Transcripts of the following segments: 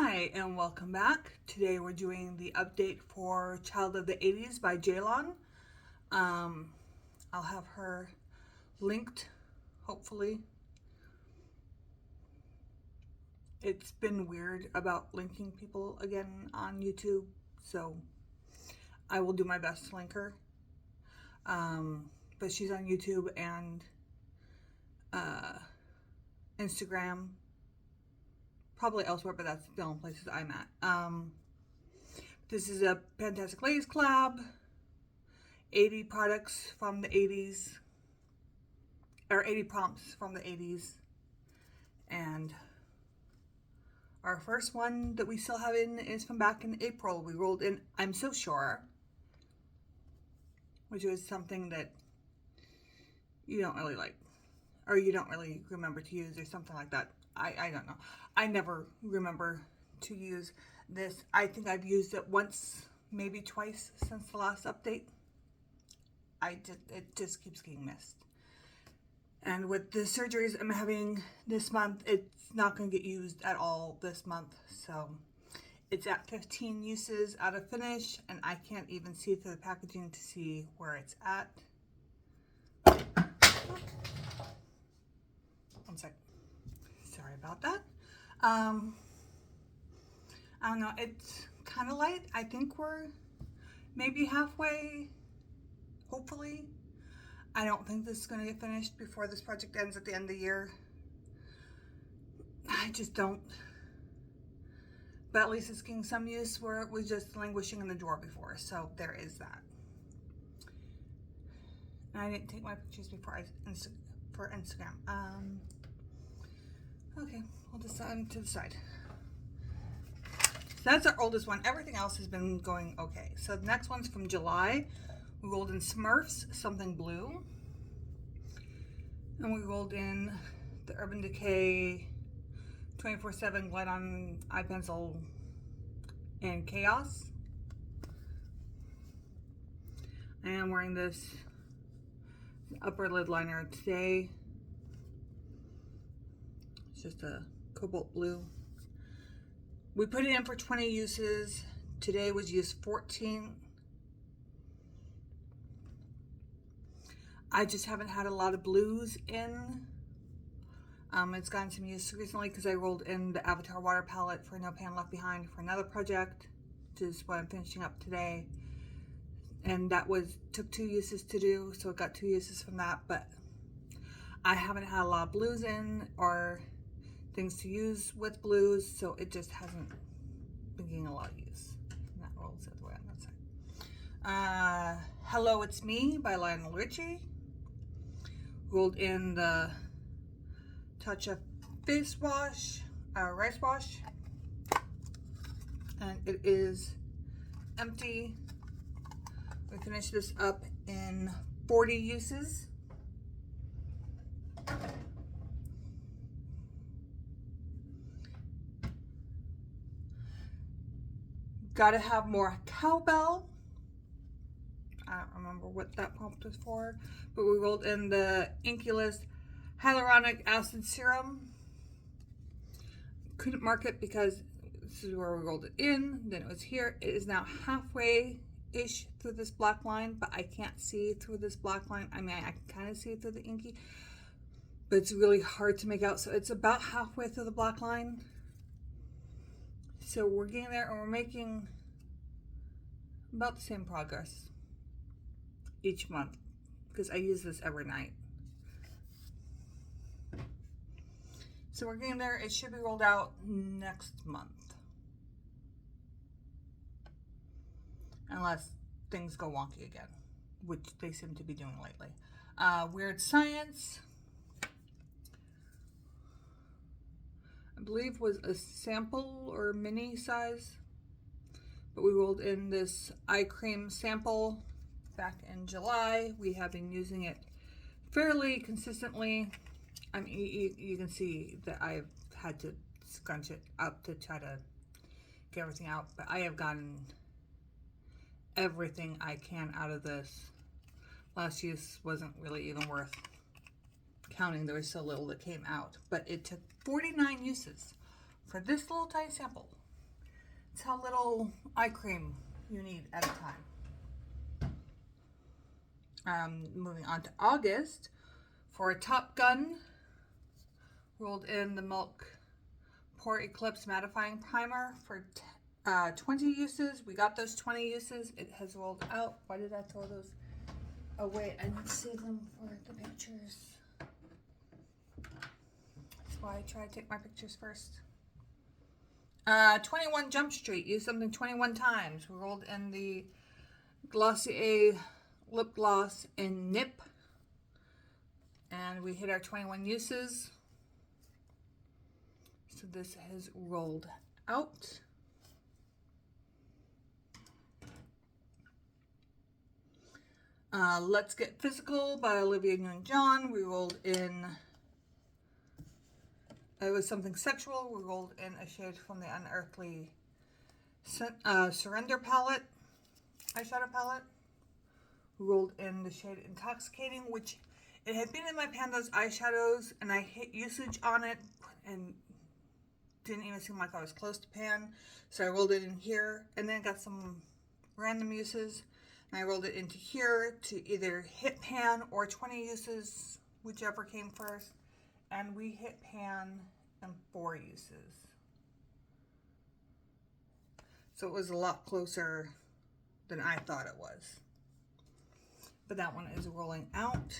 Hi and welcome back. Today we're doing the update for Child of the 80s by Jaylon. I'll have her linked, hopefully. It's been weird about linking people again on YouTube, so I will do my best to link her. But she's on YouTube and Instagram, probably elsewhere, but that's the only places I'm at. This is a Fantastic Ladies collab. 80 products from the 80s, or 80 prompts from the 80s. And our first one that we still have in is from back in April. We rolled in I'm So Sure, which was something that you don't really like, or you don't really remember to use, or something like that. I don't know. I never remember to use this. I think I've used it once, maybe twice since the last update. It just keeps getting missed. And with the surgeries I'm having this month, it's not going to get used at all this month. So it's at 15 uses out of finish, and I can't even see through the packaging to see where it's at. One sec. Sorry about that. I don't know. It's kind of light. I think we're maybe halfway, hopefully. I don't think this is going to get finished before this project ends at the end of the year. I just don't. But at least it's getting some use where it was just languishing in the drawer before. So there is that. And I didn't take my pictures before for Instagram. Okay, we'll just to the side. So that's our oldest one. Everything else has been going okay. So the next one's from July. We rolled in Smurfs, Something Blue. And we rolled in the Urban Decay 24/7 Glide On Eye Pencil and Chaos. I am wearing this upper lid liner today. It's just a cobalt blue. We put it in for 20 uses. Today was used 14. I just haven't had a lot of blues in. It's gotten some use recently because I rolled in the Avatar water palette for No Pan Left Behind for another project, which is what I'm finishing up today. And that took 2 uses to do, so it got 2 uses from that. But I haven't had a lot of blues in or things to use with blues, so it just hasn't been getting a lot of use. And that rolls the other way on that side. Hello, It's Me by Lionel Richie. Rolled in the Tatcha face wash, rice wash, and it is empty. We finished this up in 40 uses. Gotta have more cowbell. I don't remember what that prompt was for, but we rolled in the Inculus Hyaluronic Acid Serum. Couldn't mark it because this is where we rolled it in, then it was here. It is now halfway-ish through this black line, but I can't see through this black line. I mean, I can kind of see through the inky, but it's really hard to make out. So it's about halfway through the black line. So we're getting there, and we're making about the same progress each month because I use this every night. So we're getting there. It should be rolled out next month, unless things go wonky again, which they seem to be doing lately. Weird Science, I believe was a sample or mini size, but we rolled in this eye cream sample back in July. We have been using it fairly consistently. I mean, you can see that I've had to scrunch it up to try to get everything out, but I have gotten everything I can out of this. Last use wasn't really even worth counting. There was so little that came out, but it took 49 uses for this little tiny sample. It's how little eye cream you need at a time. Moving on to August, for Top Gun, rolled in the Milk Pore Eclipse Mattifying Primer for 20 uses. We got those 20 uses. It has rolled out. Why did I throw those away? I didn't save them for the pictures. That's why I try to take my pictures first. 21 Jump Street. Used something 21 times. We rolled in the Glossier Lip Gloss in Nip. And we hit our 21 uses. So this has rolled out. Let's Get Physical by Olivia Newton-John. We rolled in, it was something sexual. We rolled in a shade from the Unearthly Surrender palette, eyeshadow palette. We rolled in the shade Intoxicating, which it had been in my Pandas eyeshadows, and I hit usage on it and didn't even seem like I was close to pan. So I rolled it in here, and then got some random uses. And I rolled it into here to either hit pan or 20 uses, whichever came first. And we hit pan and 4 uses. So it was a lot closer than I thought it was. But that one is rolling out.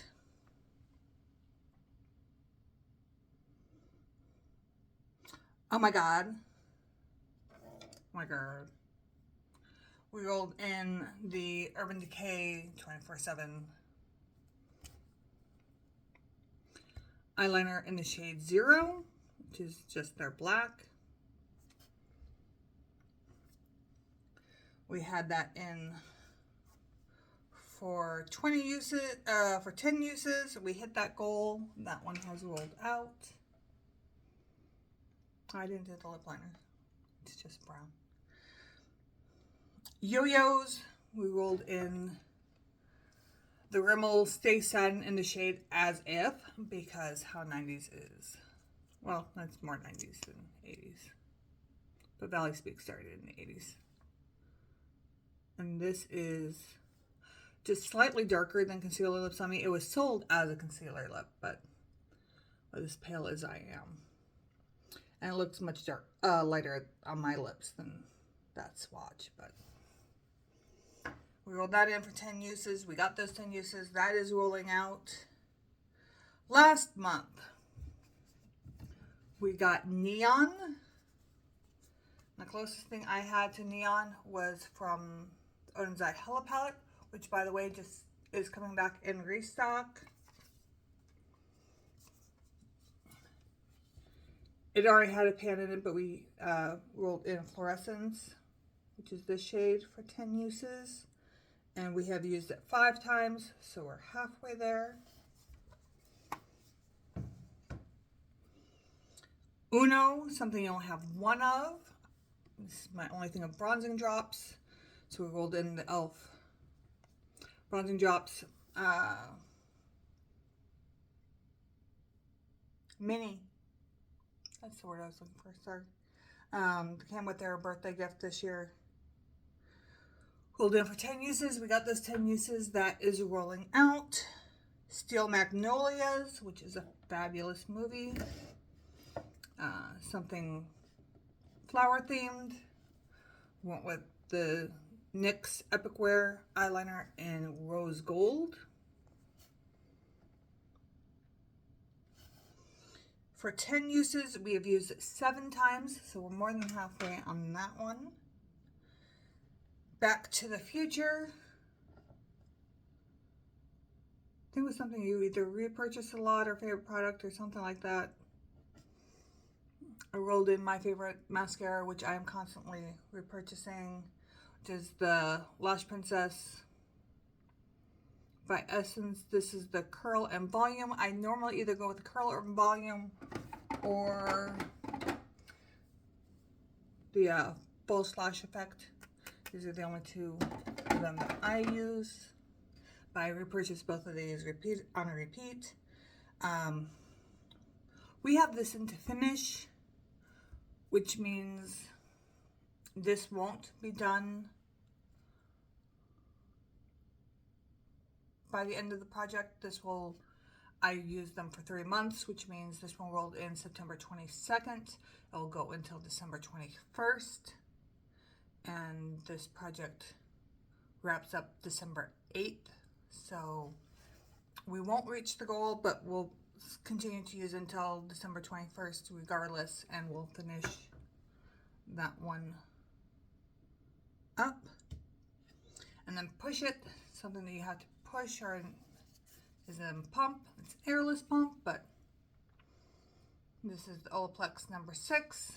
Oh my God. Oh my God. We rolled in the Urban Decay 24/7 eyeliner in the shade Zero, which is just their black. We had that in for 20 uses, for 10 uses. We hit that goal. That one has rolled out. I didn't do the lip liner. It's just brown. Yo-Yos, we rolled in the Rimmel Stay Satin in the shade As If, because how 90s is. Well, that's more 90s than 80s. But Valley Speak started in the 80s. And this is just slightly darker than Concealer Lips on me. It was sold as a concealer lip, but as pale as I am. And it looks much lighter on my lips than that swatch, but we rolled that in for 10 uses. We got those 10 uses. That is rolling out. Last month, we got Neon. The closest thing I had to Neon was from the Oden's Hella palette, which, by the way, just is coming back in restock. It already had a pan in it, but we rolled in Fluorescence, which is this shade, for 10 uses. And we have used it 5 times, so we're halfway there. Uno, something you only have one of. This is my only thing of bronzing drops. So we rolled in the e.l.f. bronzing drops mini. That's the word I was looking for, sorry. Came with their birthday gift this year. Rolled in for 10 uses. We got those 10 uses. That is rolling out. Steel Magnolias, which is a fabulous movie. Something flower themed. Went with the NYX Epic Wear eyeliner in Rose Gold. For 10 uses, we have used it 7 times, so we're more than halfway on that one. Back to the Future. I think it was something you either repurchase a lot or favorite product or something like that. I rolled in my favorite mascara, which I am constantly repurchasing, which is the Lash Princess by Essence. This is the Curl and Volume. I normally either go with the Curl or Volume or the False Lash Effect. These are the only 2 of them that I use. But I repurchase both of these on a repeat. We have this into finish, which means This won't be done by the end of the project. I use them for 3 months, which means this one rolled in September 22nd. It'll go until December 21st. And this project wraps up December 8th. So we won't reach the goal, but we'll continue to use until December 21st regardless, and we'll finish that one up. And then push it. Something that you have to push is a pump. It's an airless pump, but this is the Olaplex number 6.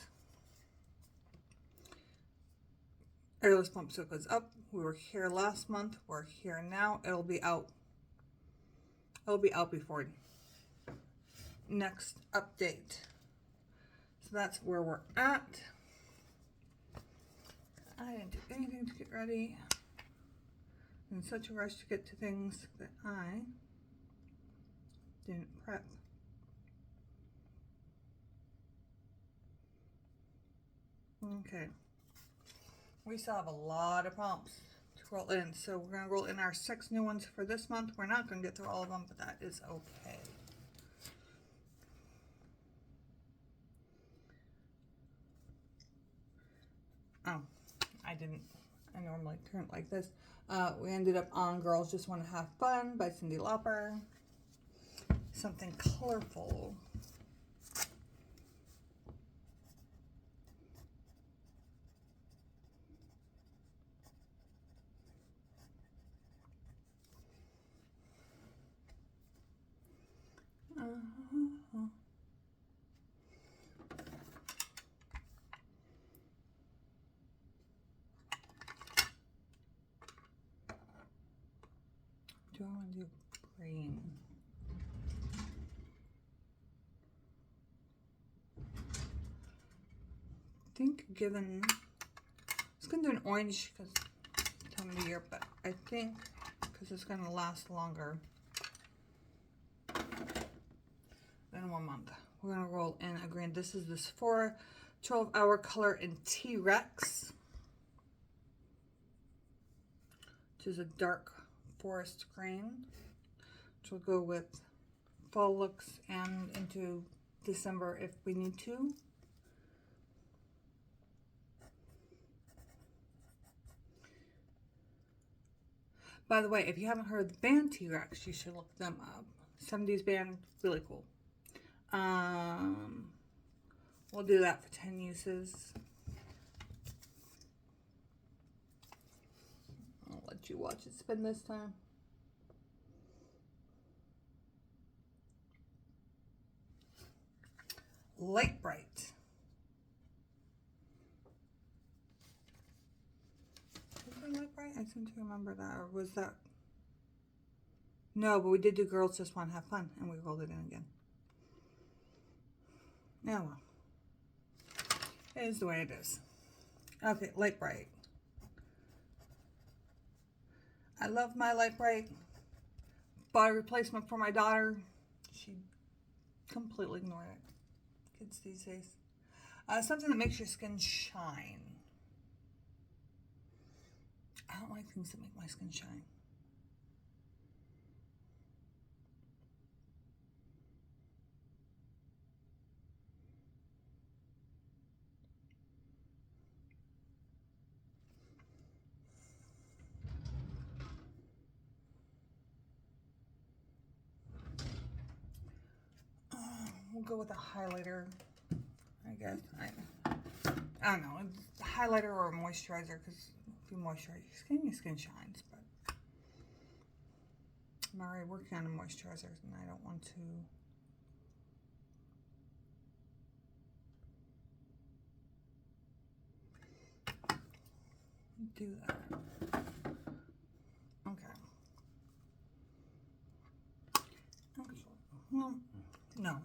Airless pump, so it goes up. We were here last month. We're here now. It'll be out. It'll be out before next update. So that's where we're at. I didn't do anything to get ready. I'm in such a rush to get to things that I didn't prep. Okay. We still have a lot of prompts to roll in, so we're going to roll in our 6 new ones for this month. We're not going to get through all of them, but that is okay. Oh, I normally turn it like this. We ended up on Girls Just Want to Have Fun by Cyndi Lauper. Something colorful. Do I want to do green? I think given, it's going to do an orange because time of the year, but I think because it's going to last longer than 1 month, we're going to roll in a green. This is the Sephora 12-hour color in T-Rex, which is a dark forest green, which will go with fall looks and into December if we need to. By the way, if you haven't heard of the band T-Rex, you should look them up. 70s band, really cool. We'll do that for 10 uses. I'll let you watch it spin this time. Light Bright. Was it Light Bright? I seem to remember that. Or was that? No, but we did do Girls Just Want to Have Fun, and we rolled it in again. Yeah, well. It is the way it is. Okay, Light Bright. I love my Light Bright. Bought a replacement for my daughter. She completely ignored it. Kids these days. Something that makes your skin shine. I don't like things that make my skin shine. We'll go with a highlighter, I guess. I don't know, a highlighter or a moisturizer, because if you moisturize your skin shines, but I'm already working on a moisturizer and I don't want to do that. Okay. Well, no.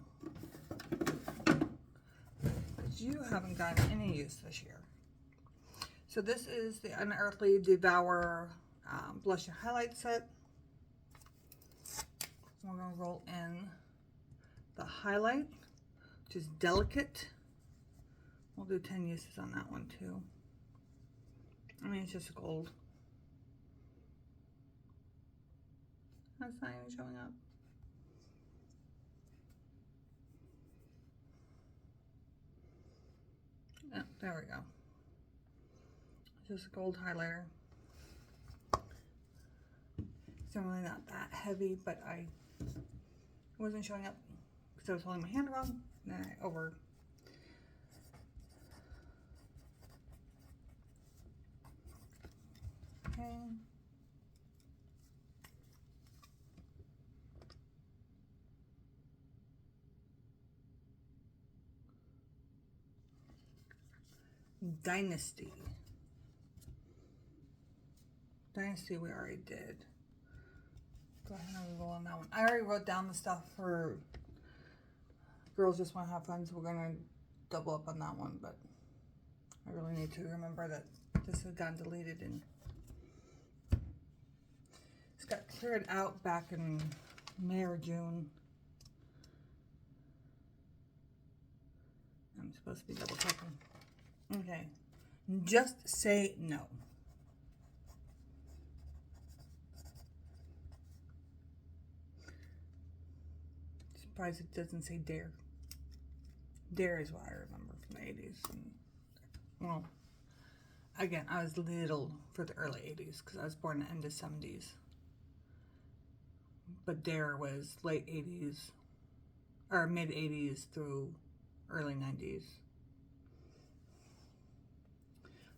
You haven't gotten any use this year. So this is the Unearthly Devour Blush and Highlight Set. We're going to roll in the highlight, which is Delicate. We'll do 10 uses on that one too. I mean, it's just gold. That's not even showing up. Oh, there we go. Just a gold highlighter. It's normally not that heavy, but it wasn't showing up because I was holding my hand wrong. And then I over. Okay. Dynasty. Dynasty we already did. Go ahead and roll on that one. I already wrote down the stuff for Girls Just Want to Have Fun, so we're going to double up on that one, but I really need to remember that this had gotten deleted and it's got cleared out back in May or June. I'm supposed to be double checking. Okay. Just say no. Surprised it doesn't say dare. Dare is what I remember from the 80s. And, well, again, I was little for the early 80s because I was born in the 70s. But Dare was late 80s or mid 80s through early 90s.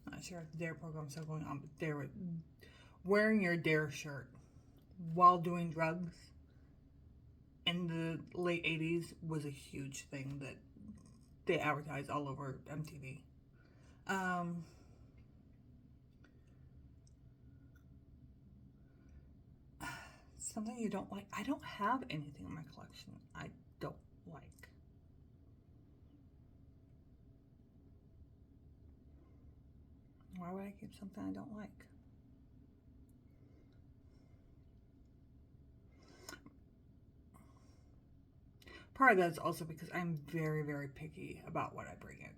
I'm not sure if the Dare program's still going on, but wearing your Dare shirt while doing drugs in the late 80s was a huge thing that they advertised all over MTV. Something you don't like. I don't have anything in my collection I don't like. Why would I keep something I don't like? Part of that is also because I'm very, very picky about what I bring in.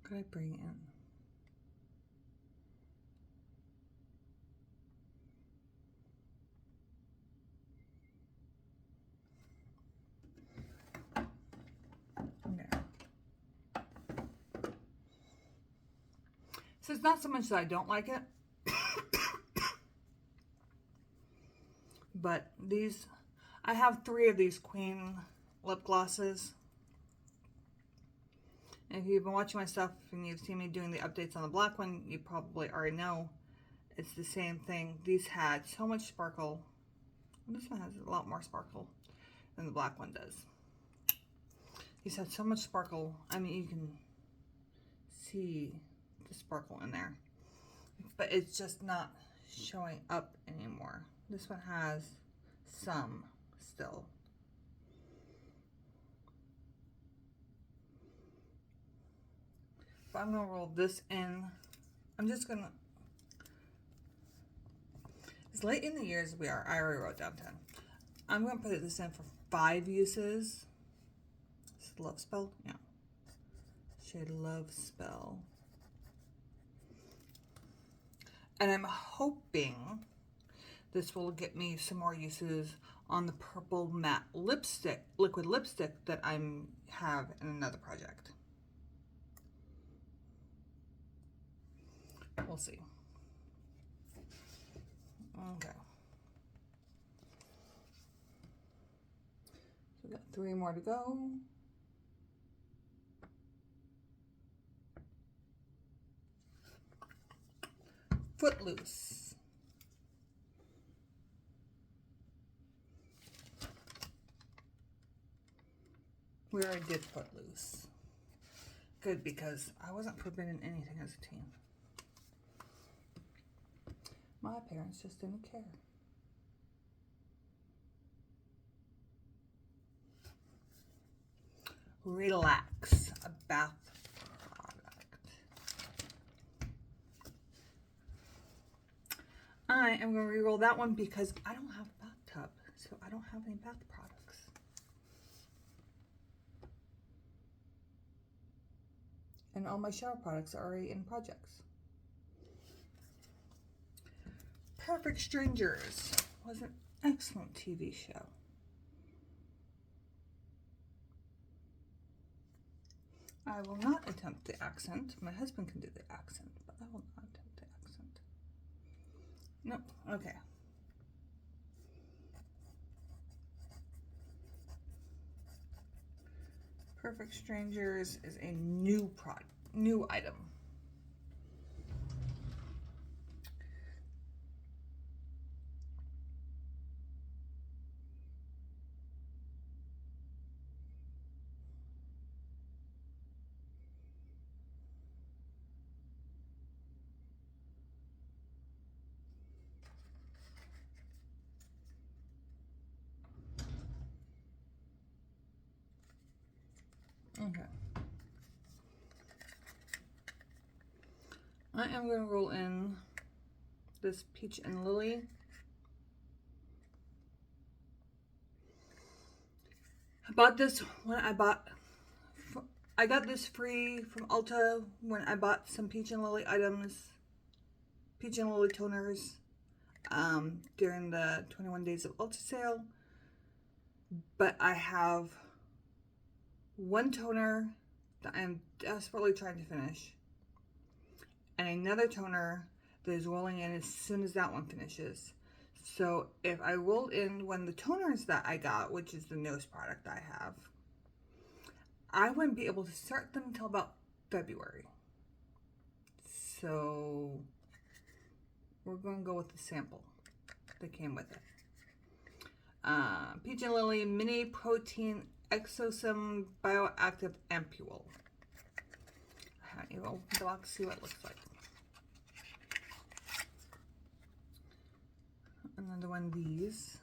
What could I bring in? So it's not so much that I don't like it, but I have 3 of these Queen lip glosses. And if you've been watching my stuff and you've seen me doing the updates on the black one, you probably already know it's the same thing. These had so much sparkle. This one has a lot more sparkle than the black one does. These had so much sparkle. I mean, you can see the sparkle in there, but it's just not showing up anymore. This one has some still. But I'm gonna roll this in. I'm just gonna, as late in the year as we are, I already wrote down 10. I'm gonna put this in for 5 uses. Is it Love Spell? Yeah. Shade Love Spell. And I'm hoping this will get me some more uses on the purple matte lipstick, liquid lipstick that I have in another project. We'll see. Okay. So we got 3 more to go. Footloose. We already did Footloose. Good, because I wasn't forbidden anything as a teen. My parents just didn't care. Relax, a bath I am going to re-roll that one because I don't have a bathtub, so I don't have any bath products. And all my shower products are already in projects. Perfect Strangers was an excellent TV show. I will not attempt the accent. My husband can do the accent, but I will not attempt the accent. No, okay. Perfect Strangers is a new item. Okay. I am going to roll in this Peach and Lily. I bought this when I got this free from Ulta when I bought some Peach and Lily items, Peach and Lily toners, during the 21 days of Ulta sale. But I have one toner that I'm desperately trying to finish, and another toner that is rolling in as soon as that one finishes. So if I roll in when the toners that I got, which is the newest product I have, I wouldn't be able to start them until about February. So we're going to go with the sample that came with it. Peach and Lily Mini Protein Exosome Bioactive Ampule. I haven't even opened the box to see what it looks like. Another one of these.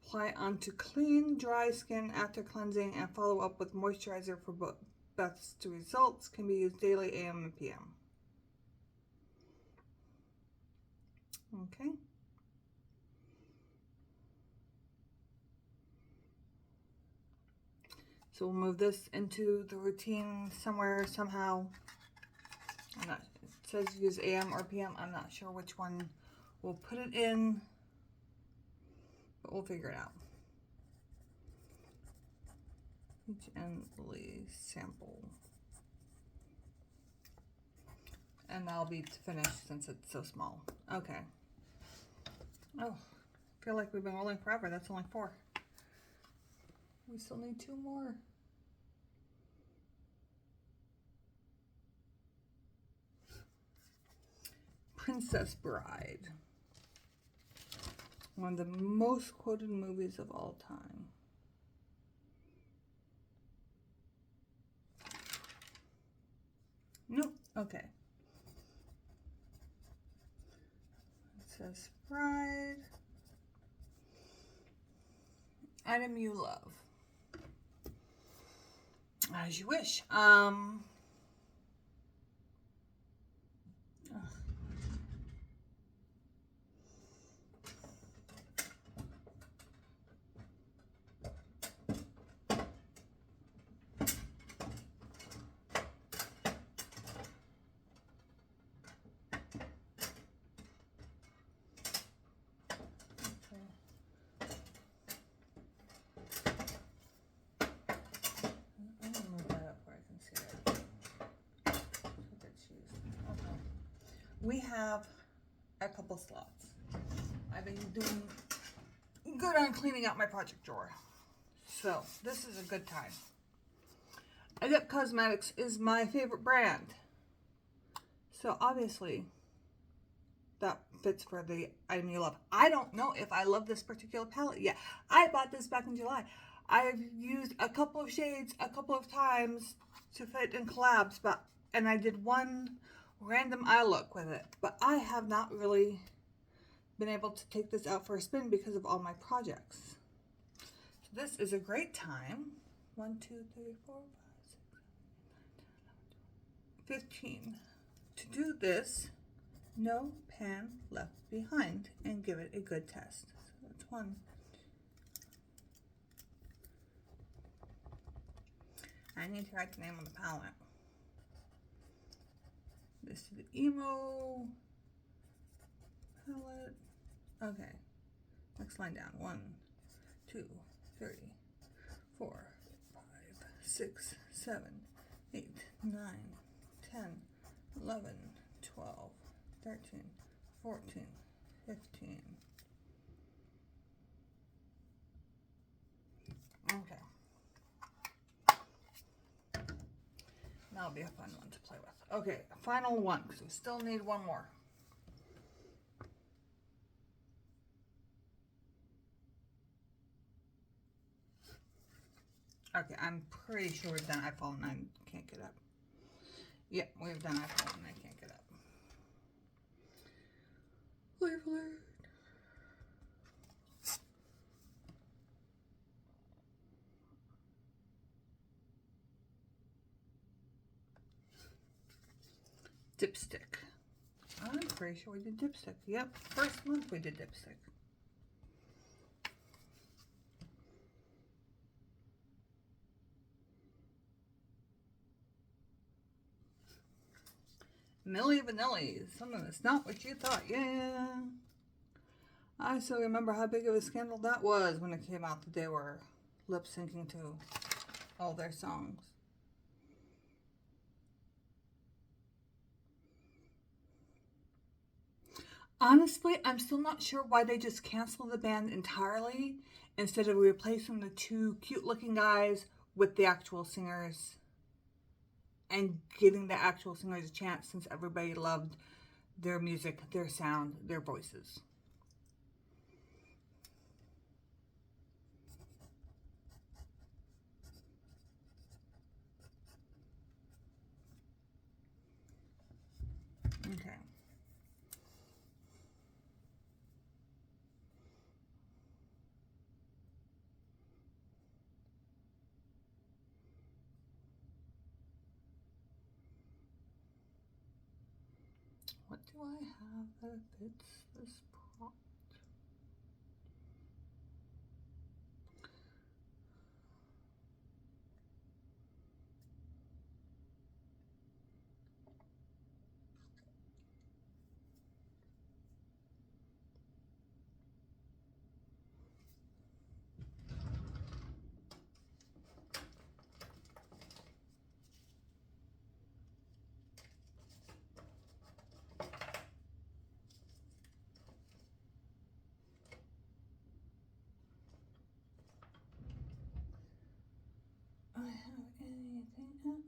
Apply onto clean, dry skin after cleansing and follow up with moisturizer for best results. Can be used daily, AM and PM. Okay. So we'll move this into the routine somewhere, somehow. I'm not, it says use AM or PM. I'm not sure which one we'll put it in, but we'll figure it out. Peach and Lily sample. And that'll be finished since it's so small. Okay. Oh, I feel like we've been rolling forever. That's only 4. We still need 2 more. Princess Bride. One of the most quoted movies of all time. Nope. Okay. Princess Bride. Item you love. As you wish. We have a couple slots. I've been doing good on cleaning out my project drawer. So this is a good time. Adept Cosmetics is my favorite brand. So obviously that fits for the item you love. I don't know if I love this particular palette yet. I bought this back in July. I've used a couple of shades a couple of times to fit in collabs, and I did one random eye look with it, but I have not really been able to take this out for a spin because of all my projects. So this is a great time. 1, 2, 3, 4, 5, 6, 7, 8, 9, 10, 11, 12, 15 to do this No Pan Left Behind, and give it a good test. So that's one. I need to write the name on the palette. This is the emo palette. Okay. Next line down. 1, 2, 3, 4, 5, 6, 7, 8, 9, 10, 11, 12, 13, 14, 15. Okay. That'll be a fun one to play with. Okay, final one, because we still need one more. Okay, I'm pretty sure we've done iPhone and I can't get up. Yep, we've done iPhone and I can't get up. Alert, alert. Dipstick. I'm pretty sure we did dipstick. Yep, first month we did dipstick. Milli Vanilli, something that's not what you thought. Yeah. I still remember how big of a scandal that was when it came out that they were lip syncing to all their songs. Honestly, I'm still not sure why they just canceled the band entirely instead of replacing the two cute looking guys with the actual singers and giving the actual singers a chance, since everybody loved their music, their sound, their voices. Okay. What do I have that fits this prompt? I have anything else?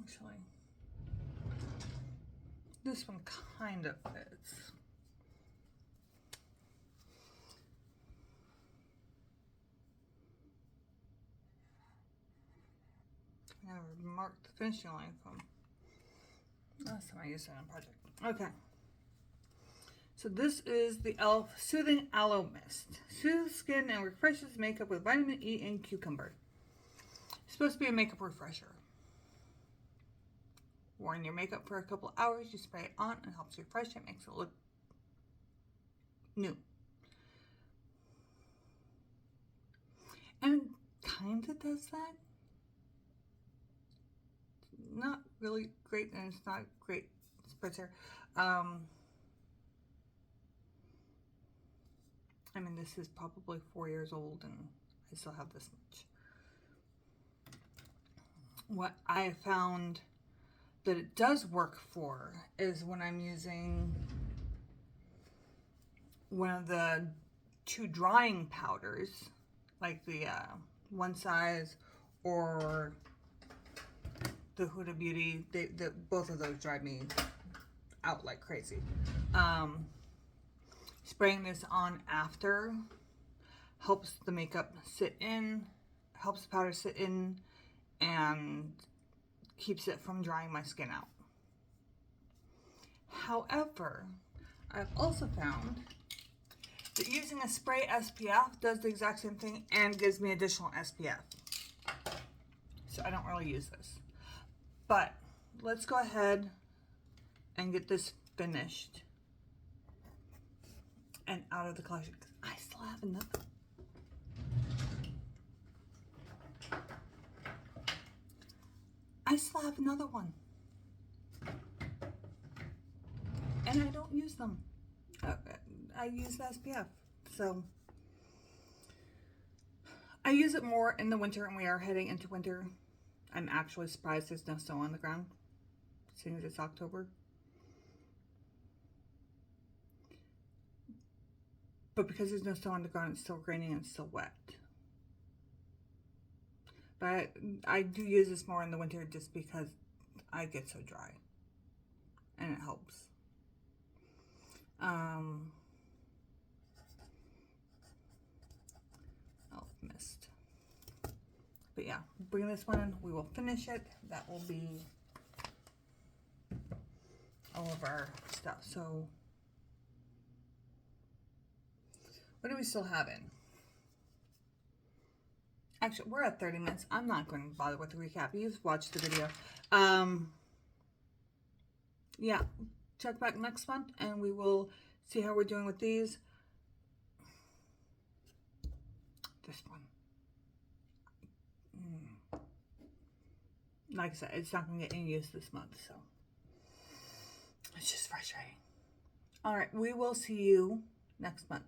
Actually, this one kind of fits. I never marked the finishing line from last time I used it on a project. Okay. So this is the e.l.f. Soothing Aloe Mist. Soothes skin and refreshes makeup with vitamin E and cucumber. It's supposed to be a makeup refresher. Wearing your makeup for a couple hours, you spray it on and it helps refresh it, makes it look new. And kind of does that. Not really great, and it's not great spritzer. I mean, this is probably 4 years old and I still have this much. What I found that it does work for is when I'm using one of the two drying powders, like the One Size or the Huda Beauty. Both of those drive me out like crazy. Spraying this on after helps the makeup sit in, helps the powder sit in, and keeps it from drying my skin out. However, I've also found that using a spray SPF does the exact same thing and gives me additional SPF. So I don't really use this. But let's go ahead and get this finished and out of the collection, because I still have enough. I still have another one. And I don't use them. I use the SPF. So I use it more in the winter, and we are heading into winter. I'm actually surprised there's no snow on the ground, seeing as it's October. But because there's no snow on the ground, it's still raining and it's still wet. But I do use this more in the winter just because I get so dry. And it helps. Mist. But yeah, bring this one in. We will finish it. That will be all of our stuff. So what do we still have in? Actually, we're at 30 minutes. I'm not going to bother with the recap. You've watched the video. Yeah, check back next month and we will see how we're doing with these. This one. Like I said, it's not going to get any use this month, so it's just frustrating. All right, we will see you next month,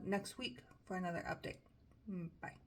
next week for another update. Bye.